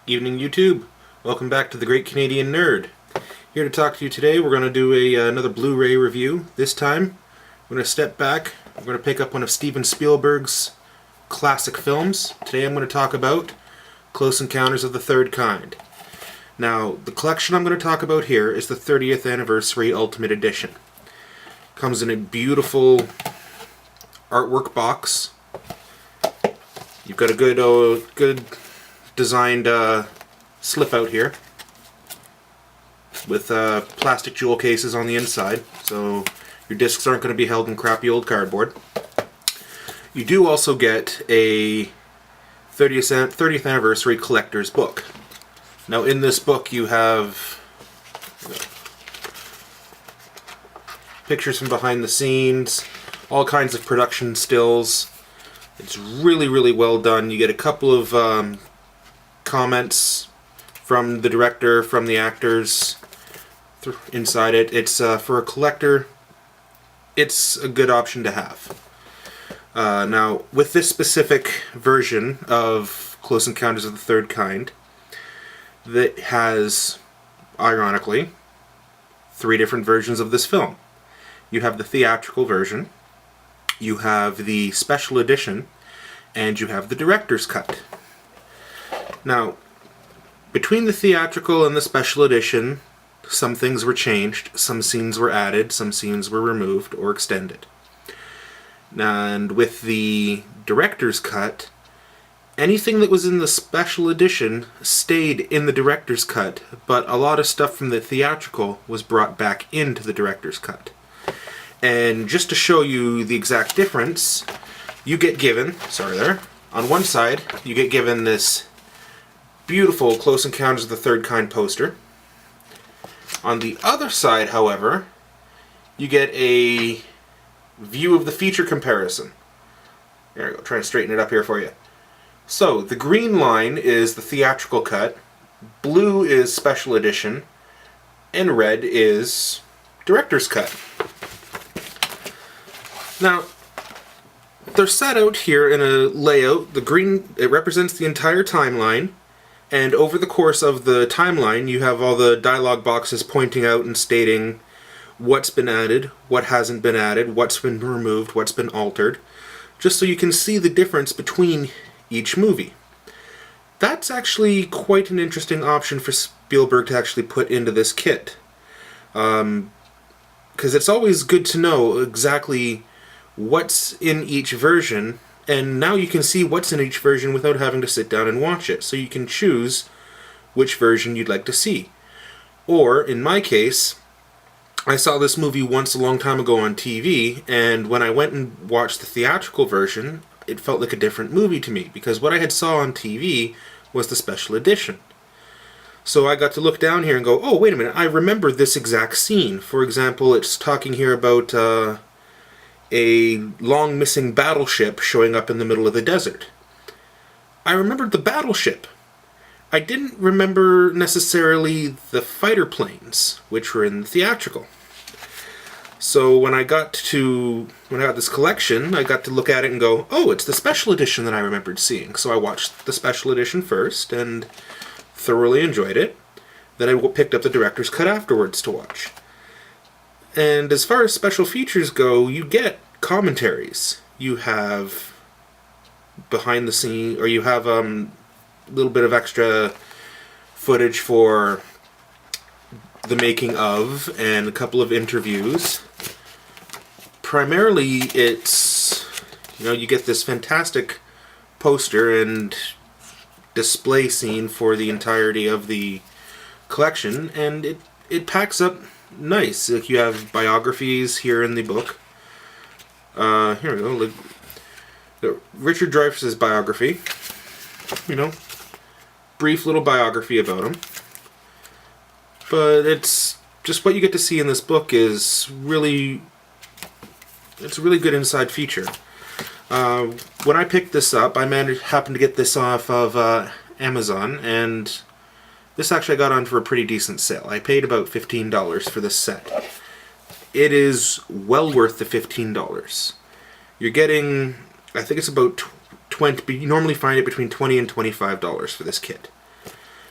Evening YouTube. Welcome back to the Great Canadian Nerd. Here to talk to you today. We're going to do another Blu-ray review. This time we're going to step back. We're going to pick up one of Steven Spielberg's classic films. Today I'm going to talk about Close Encounters of the Third Kind. Now, the collection I'm going to talk about here is the 30th Anniversary Ultimate Edition. Comes in a beautiful artwork box. You've got a good designed slip out here with plastic jewel cases on the inside, so your discs aren't going to be held in crappy old cardboard. You do also get a 30th Anniversary Collector's Book. Now in this book you have pictures from behind the scenes, all kinds of production stills. It's really, really well done. You get a couple of comments from the director, from the actors inside it. It's for a collector, it's a good option to have. Now, with this specific version of Close Encounters of the Third Kind, that has, ironically, 3 different versions of this film. You have the theatrical version, you have the special edition, and you have the director's cut. Now, between the theatrical and the special edition, some things were changed, some scenes were added, some scenes were removed or extended. And with the director's cut, anything that was in the special edition stayed in the director's cut, but a lot of stuff from the theatrical was brought back into the director's cut. And just to show you the exact difference, you get given, on one side, you get given this beautiful Close Encounters of the Third Kind poster. On the other side, however, you get a view of the feature comparison. There we go, try and straighten it up here for you. So, the green line is the theatrical cut, blue is special edition, and red is director's cut. Now, they're set out here in a layout. The green, it represents the entire timeline, and over the course of the timeline you have all the dialogue boxes pointing out and stating what's been added, what hasn't been added, what's been removed, what's been altered, just so you can see the difference between each movie. That's actually quite an interesting option for Spielberg to actually put into this kit. Because it's always good to know exactly what's in each version, and now you can see what's in each version without having to sit down and watch it, so you can choose which version you'd like to see. Or, in my case, I saw this movie once a long time ago on TV, and when I went and watched the theatrical version, it felt like a different movie to me, because what I had saw on TV was the special edition. So I got to look down here and go, oh, wait a minute, I remember this exact scene. For example, it's talking here about a long missing battleship showing up in the middle of the desert. I remembered the battleship. I didn't remember necessarily the fighter planes, which were in the theatrical. So when I got this collection, I got to look at it and go, oh, it's the special edition that I remembered seeing. So I watched the special edition first and thoroughly enjoyed it. Then I picked up the director's cut afterwards to watch. And as far as special features go, you get commentaries. You have behind the scene, or you have a little bit of extra footage for the making of, and a couple of interviews. Primarily, it's, you get this fantastic poster and display scene for the entirety of the collection, and it packs up nice. Like, you have biographies here in the book. Here we go. Richard Dreyfuss's biography. Brief little biography about him. But it's just what you get to see in this book is really, it's a really good inside feature. When I picked this up, I happened to get this off of Amazon, and this actually I got on for a pretty decent sale. I paid about $15 for this set. It is well worth the $15. You're getting, I think it's about 20, but you normally find it between $20 and $25 for this kit.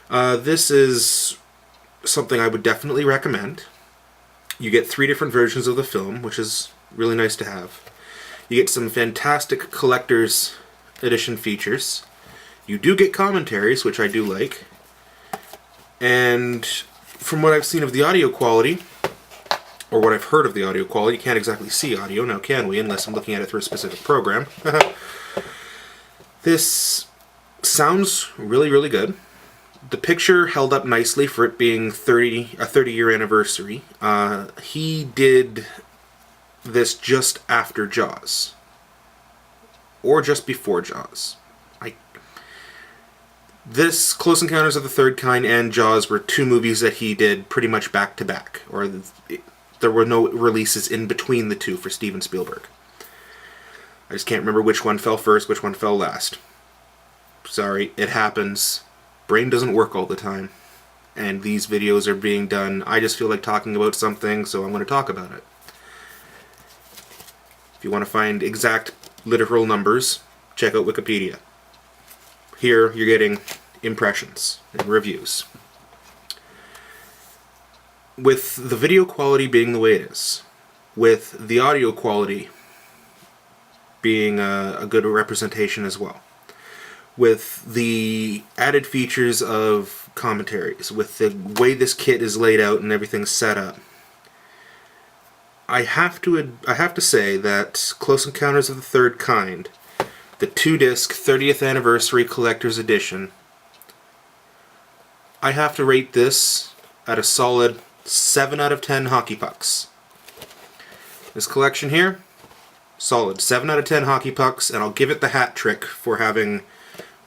This is something I would definitely recommend. You get 3 different versions of the film, which is really nice to have. You get some fantastic collector's edition features. You do get commentaries, which I do like. And from what I've seen of the audio quality, or what I've heard of the audio quality, you can't exactly see audio, now can we, unless I'm looking at it through a specific program. This sounds really, really good. The picture held up nicely for it being a 30-year anniversary. He did this just after Jaws. Or just before Jaws. This, Close Encounters of the Third Kind and Jaws were 2 movies that he did pretty much back to back. Or there were no releases in between the 2 for Steven Spielberg. I just can't remember which one fell first, which one fell last. Sorry, it happens. Brain doesn't work all the time. And these videos are being done. I just feel like talking about something, so I'm going to talk about it. If you want to find exact literal numbers, check out Wikipedia. Here, you're getting impressions and reviews. With the video quality being the way it is, with the audio quality being a good representation as well, with the added features of commentaries, with the way this kit is laid out and everything's set up, I have to say that Close Encounters of the Third Kind, the 2-disc 30th Anniversary Collector's Edition, I have to rate this at a solid 7 out of 10 hockey pucks. This collection here, solid 7 out of 10 hockey pucks, and I'll give it the hat trick for having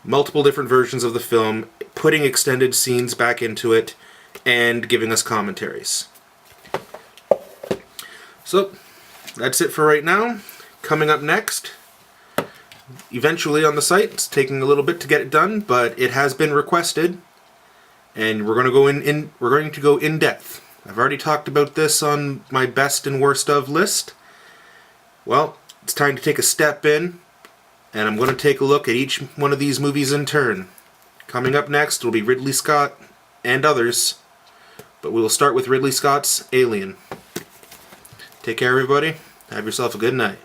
multiple different versions of the film, putting extended scenes back into it, and giving us commentaries. So, that's it for right now. Coming up next, eventually on the site, it's taking a little bit to get it done, but it has been requested, and we're going to go in depth. I've already talked about this on my best and worst of list. Well, it's time to take a step in, and I'm going to take a look at each one of these movies in turn. Coming up next will be Ridley Scott and others, but we will start with Ridley Scott's Alien. Take care, everybody. Have yourself a good night.